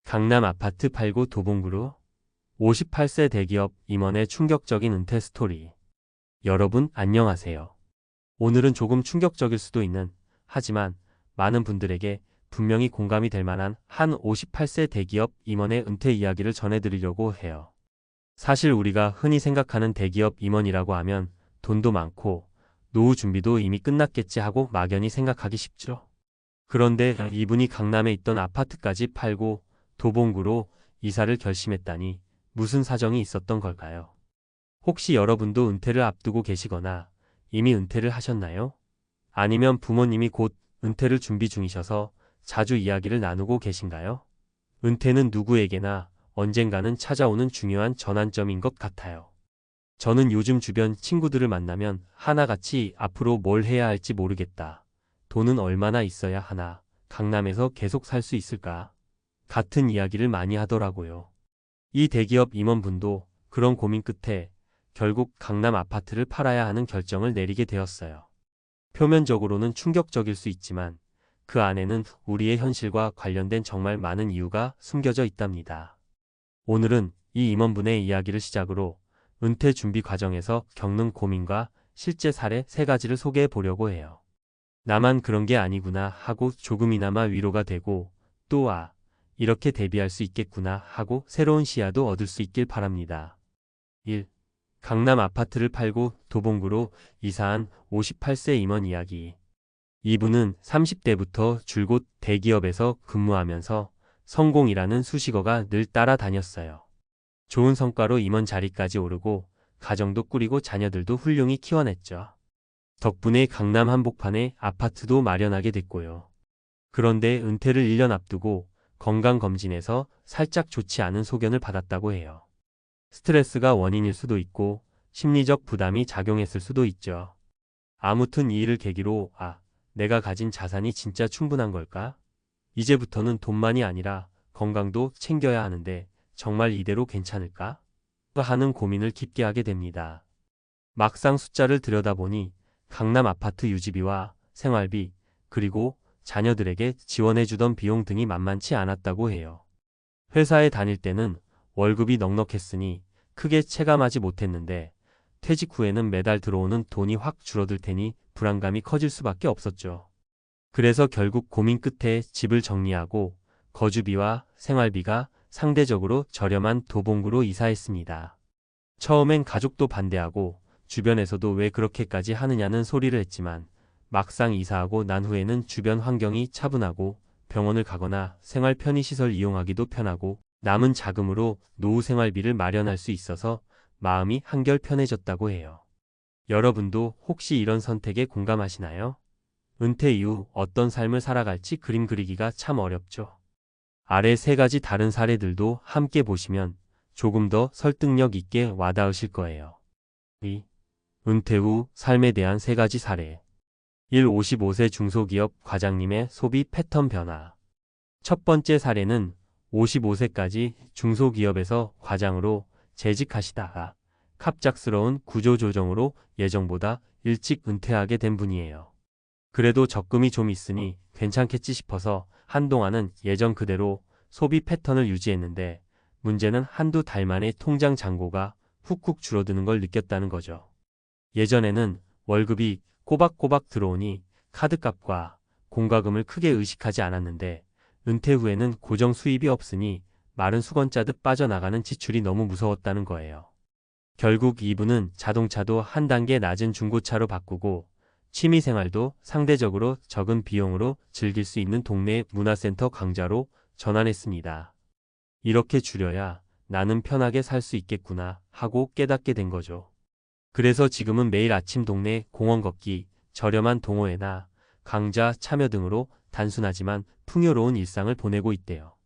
강남 아파트 팔고 도봉구로 58세 대기업 임원의 충격적인 은퇴 스토리. 여러분 안녕하세요. 오늘은 조금 충격적일 수도 있는, 하지만 많은 분들에게 분명히 공감이 될 만한 한 58세 대기업 임원의 은퇴 이야기를 전해드리려고 해요. 사실 우리가 흔히 생각하는 대기업 임원이라고 하면 돈도 많고 노후 준비도 이미 끝났겠지 하고 막연히 생각하기 쉽죠. 그런데 이분이 강남에 있던 아파트까지 팔고 도봉구로 이사를 결심했다니 무슨 사정이 있었던 걸까요? 혹시 여러분도 은퇴를 앞두고 계시거나 이미 은퇴를 하셨나요? 아니면 부모님이 곧 은퇴를 준비 중이셔서 자주 이야기를 나누고 계신가요? 은퇴는 누구에게나 언젠가는 찾아오는 중요한 전환점인 것 같아요. 저는 요즘 주변 친구들을 만나면 하나같이 앞으로 뭘 해야 할지 모르겠다. 돈은 얼마나 있어야 하나? 강남에서 계속 살 수 있을까? 같은 이야기를 많이 하더라고요. 이 대기업 임원분도 그런 고민 끝에 결국 강남 아파트를 팔아야 하는 결정을 내리게 되었어요. 표면적으로는 충격적일 수 있지만 그 안에는 우리의 현실과 관련된 정말 많은 이유가 숨겨져 있답니다. 오늘은 이 임원분의 이야기를 시작으로 은퇴 준비 과정에서 겪는 고민과 실제 사례 3가지를 소개해 보려고 해요. 나만 그런 게 아니구나 하고 조금이나마 위로가 되고 또 이렇게 대비할 수 있겠구나 하고 새로운 시야도 얻을 수 있길 바랍니다. 1. 강남 아파트를 팔고 도봉구로 이사한 58세 임원 이야기. 이분은 30대부터 줄곧 대기업에서 근무하면서 성공이라는 수식어가 늘 따라다녔어요. 좋은 성과로 임원 자리까지 오르고 가정도 꾸리고 자녀들도 훌륭히 키워냈죠. 덕분에 강남 한복판에 아파트도 마련하게 됐고요. 그런데 은퇴를 1년 앞두고 건강검진에서 살짝 좋지 않은 소견을 받았다고 해요. 스트레스가 원인일 수도 있고 심리적 부담이 작용했을 수도 있죠. 아무튼 이 일을 계기로 내가 가진 자산이 진짜 충분한 걸까? 이제부터는 돈만이 아니라 건강도 챙겨야 하는데 정말 이대로 괜찮을까? 하는 고민을 깊게 하게 됩니다. 막상 숫자를 들여다보니 강남 아파트 유지비와 생활비, 그리고 자녀들에게 지원해주던 비용 등이 만만치 않았다고 해요. 회사에 다닐 때는 월급이 넉넉했으니 크게 체감하지 못했는데 퇴직 후에는 매달 들어오는 돈이 확 줄어들 테니 불안감이 커질 수밖에 없었죠. 그래서 결국 고민 끝에 집을 정리하고 거주비와 생활비가 상대적으로 저렴한 도봉구로 이사했습니다. 처음엔 가족도 반대하고 주변에서도 왜 그렇게까지 하느냐는 소리를 했지만 막상 이사하고 난 후에는 주변 환경이 차분하고 병원을 가거나 생활 편의시설 이용하기도 편하고 남은 자금으로 노후 생활비를 마련할 수 있어서 마음이 한결 편해졌다고 해요. 여러분도 혹시 이런 선택에 공감하시나요? 은퇴 이후 어떤 삶을 살아갈지 그림 그리기가 참 어렵죠. 아래 3가지 다른 사례들도 함께 보시면 조금 더 설득력 있게 와닿으실 거예요. 2. 은퇴 후 삶에 대한 3가지 사례. 1. 55세 중소기업 과장님의 소비 패턴 변화. 첫 번째 사례는 55세까지 중소기업에서 과장으로 재직하시다가 갑작스러운 구조조정으로 예정보다 일찍 은퇴하게 된 분이에요. 그래도 적금이 좀 있으니 괜찮겠지 싶어서 한동안은 예전 그대로 소비 패턴을 유지했는데 문제는 한두 달 만에 통장 잔고가 훅훅 줄어드는 걸 느꼈다는 거죠. 예전에는 월급이 꼬박꼬박 들어오니 카드값과 공과금을 크게 의식하지 않았는데 은퇴 후에는 고정 수입이 없으니 마른 수건 짜듯 빠져나가는 지출이 너무 무서웠다는 거예요. 결국 이분은 자동차도 한 단계 낮은 중고차로 바꾸고 취미생활도 상대적으로 적은 비용으로 즐길 수 있는 동네 문화센터 강좌로 전환했습니다. 이렇게 줄여야 나는 편하게 살 수 있겠구나 하고 깨닫게 된 거죠. 그래서 지금은 매일 아침 동네 공원 걷기, 저렴한 동호회나 강좌 참여 등으로 단순하지만 풍요로운 일상을 보내고 있대요.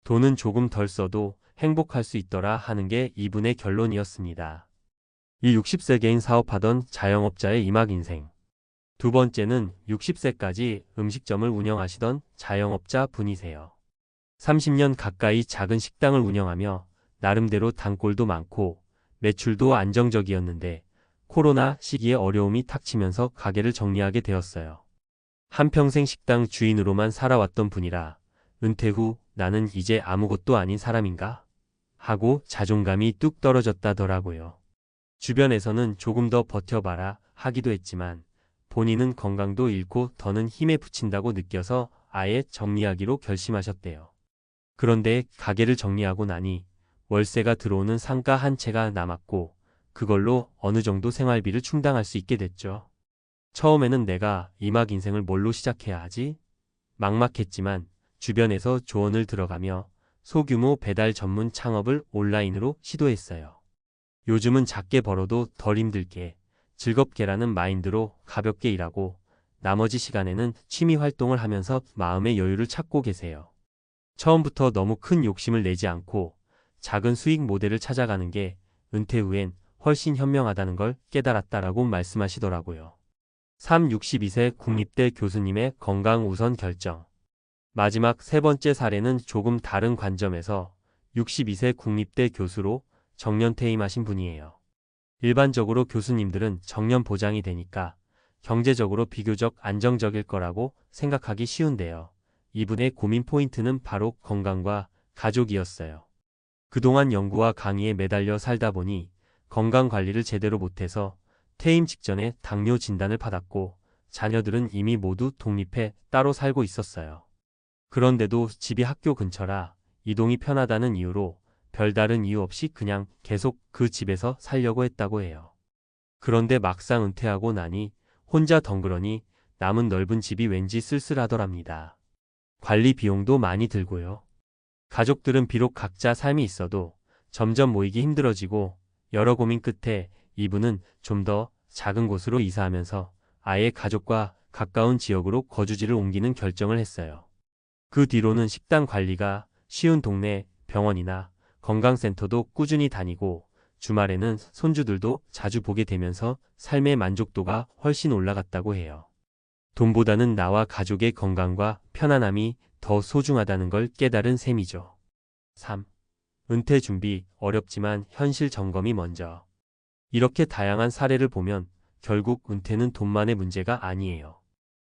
돈은 조금 덜 써도 행복할 수 있더라 하는 게 이분의 결론이었습니다. 이 60세 개인 사업하던 자영업자의 이막 인생. 두 번째는 60세까지 음식점을 운영하시던 자영업자 분이세요. 30년 가까이 작은 식당을 운영하며 나름대로 단골도 많고 매출도 안정적이었는데 코로나 시기에 어려움이 닥치면서 가게를 정리하게 되었어요. 한평생 식당 주인으로만 살아왔던 분이라 은퇴 후 나는 이제 아무것도 아닌 사람인가? 하고 자존감이 뚝 떨어졌다더라고요. 주변에서는 조금 더 버텨봐라 하기도 했지만 본인은 건강도 잃고 더는 힘에 부친다고 느껴서 아예 정리하기로 결심하셨대요. 그런데 가게를 정리하고 나니 월세가 들어오는 상가 한 채가 남았고 그걸로 어느 정도 생활비를 충당할 수 있게 됐죠. 처음에는 내가 이막 인생을 뭘로 시작해야 하지? 막막했지만 주변에서 조언을 들어가며 소규모 배달 전문 창업을 온라인으로 시도했어요. 요즘은 작게 벌어도 덜 힘들게 즐겁게라는 마인드로 가볍게 일하고 나머지 시간에는 취미 활동을 하면서 마음의 여유를 찾고 계세요. 처음부터 너무 큰 욕심을 내지 않고 작은 수익 모델을 찾아가는 게 은퇴 후엔 훨씬 현명하다는 걸 깨달았다라고 말씀하시더라고요. 62세 국립대 교수님의 건강 우선 결정. 마지막 세 번째 사례는 조금 다른 관점에서 62세 국립대 교수로 정년 퇴임하신 분이에요. 일반적으로 교수님들은 정년 보장이 되니까 경제적으로 비교적 안정적일 거라고 생각하기 쉬운데요. 이분의 고민 포인트는 바로 건강과 가족이었어요. 그동안 연구와 강의에 매달려 살다 보니 건강 관리를 제대로 못해서 퇴임 직전에 당뇨 진단을 받았고 자녀들은 이미 모두 독립해 따로 살고 있었어요. 그런데도 집이 학교 근처라 이동이 편하다는 이유로 별다른 이유 없이 그냥 계속 그 집에서 살려고 했다고 해요. 그런데 막상 은퇴하고 나니 혼자 덩그러니 남은 넓은 집이 왠지 쓸쓸하더랍니다. 관리 비용도 많이 들고요. 가족들은 비록 각자 삶이 있어도 점점 모이기 힘들어지고 여러 고민 끝에 이분은 좀 더 작은 곳으로 이사하면서 아예 가족과 가까운 지역으로 거주지를 옮기는 결정을 했어요. 그 뒤로는 식단 관리가 쉬운 동네 병원이나 건강센터도 꾸준히 다니고 주말에는 손주들도 자주 보게 되면서 삶의 만족도가 훨씬 올라갔다고 해요. 돈보다는 나와 가족의 건강과 편안함이 더 소중하다는 걸 깨달은 셈이죠. 3. 은퇴 준비 어렵지만 현실 점검이 먼저. 이렇게 다양한 사례를 보면 결국 은퇴는 돈만의 문제가 아니에요.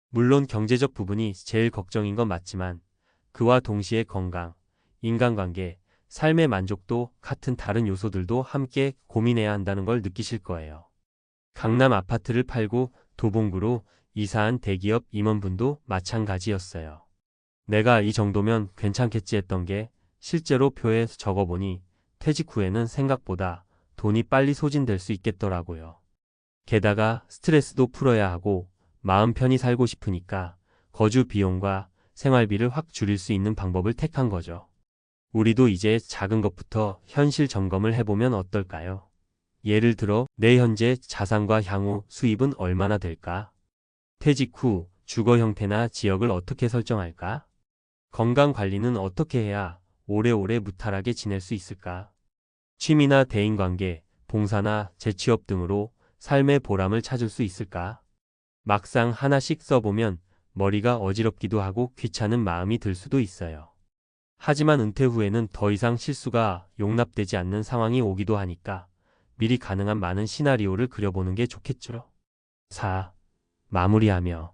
물론 경제적 부분이 제일 걱정인 건 맞지만 그와 동시에 건강, 인간관계, 삶의 만족도 같은 다른 요소들도 함께 고민해야 한다는 걸 느끼실 거예요. 강남 아파트를 팔고 도봉구로 이사한 대기업 임원분도 마찬가지였어요. 내가 이 정도면 괜찮겠지 했던 게 실제로 표에 적어보니 퇴직 후에는 생각보다 돈이 빨리 소진될 수 있겠더라고요. 게다가 스트레스도 풀어야 하고 마음 편히 살고 싶으니까 거주 비용과 생활비를 확 줄일 수 있는 방법을 택한 거죠. 우리도 이제 작은 것부터 현실 점검을 해보면 어떨까요? 예를 들어 내 현재 자산과 향후 수입은 얼마나 될까? 퇴직 후 주거 형태나 지역을 어떻게 설정할까? 건강 관리는 어떻게 해야 오래오래 무탈하게 지낼 수 있을까? 취미나 대인관계, 봉사나 재취업 등으로 삶의 보람을 찾을 수 있을까? 막상 하나씩 써보면 머리가 어지럽기도 하고 귀찮은 마음이 들 수도 있어요. 하지만 은퇴 후에는 더 이상 실수가 용납되지 않는 상황이 오기도 하니까 미리 가능한 많은 시나리오를 그려보는 게 좋겠죠. 4. 마무리하며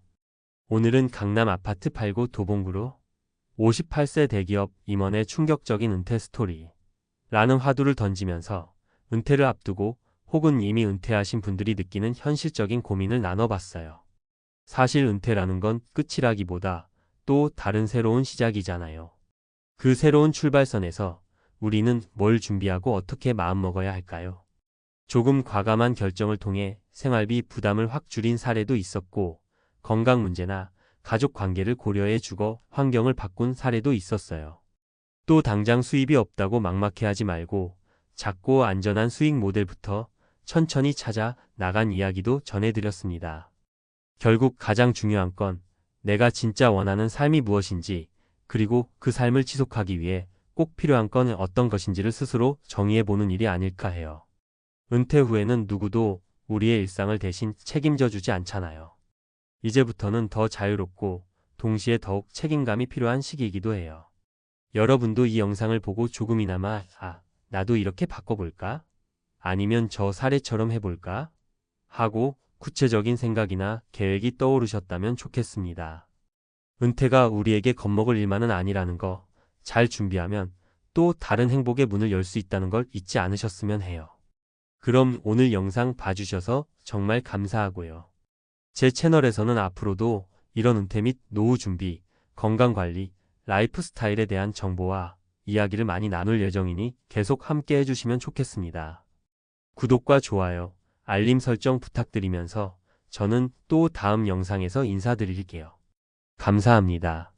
오늘은 강남 아파트 팔고 도봉구로 58세 대기업 임원의 충격적인 은퇴 스토리 라는 화두를 던지면서 은퇴를 앞두고 혹은 이미 은퇴하신 분들이 느끼는 현실적인 고민을 나눠봤어요. 사실 은퇴라는 건 끝이라기보다 또 다른 새로운 시작이잖아요. 그 새로운 출발선에서 우리는 뭘 준비하고 어떻게 마음먹어야 할까요? 조금 과감한 결정을 통해 생활비 부담을 확 줄인 사례도 있었고 건강 문제나 가족 관계를 고려해 주거 환경을 바꾼 사례도 있었어요. 또 당장 수입이 없다고 막막해하지 말고 작고 안전한 수익 모델부터 천천히 찾아 나간 이야기도 전해드렸습니다. 결국 가장 중요한 건 내가 진짜 원하는 삶이 무엇인지 그리고 그 삶을 지속하기 위해 꼭 필요한 건 어떤 것인지를 스스로 정의해보는 일이 아닐까 해요. 은퇴 후에는 누구도 우리의 일상을 대신 책임져 주지 않잖아요. 이제부터는 더 자유롭고 동시에 더욱 책임감이 필요한 시기이기도 해요. 여러분도 이 영상을 보고 조금이나마 나도 이렇게 바꿔볼까? 아니면 저 사례처럼 해볼까? 하고 구체적인 생각이나 계획이 떠오르셨다면 좋겠습니다. 은퇴가 우리에게 겁먹을 일만은 아니라는 거 잘 준비하면 또 다른 행복의 문을 열 수 있다는 걸 잊지 않으셨으면 해요. 그럼 오늘 영상 봐주셔서 정말 감사하고요. 제 채널에서는 앞으로도 이런 은퇴 및 노후 준비, 건강관리, 라이프 스타일에 대한 정보와 이야기를 많이 나눌 예정이니 계속 함께 해주시면 좋겠습니다. 구독과 좋아요, 알림 설정 부탁드리면서 저는 또 다음 영상에서 인사드릴게요. 감사합니다.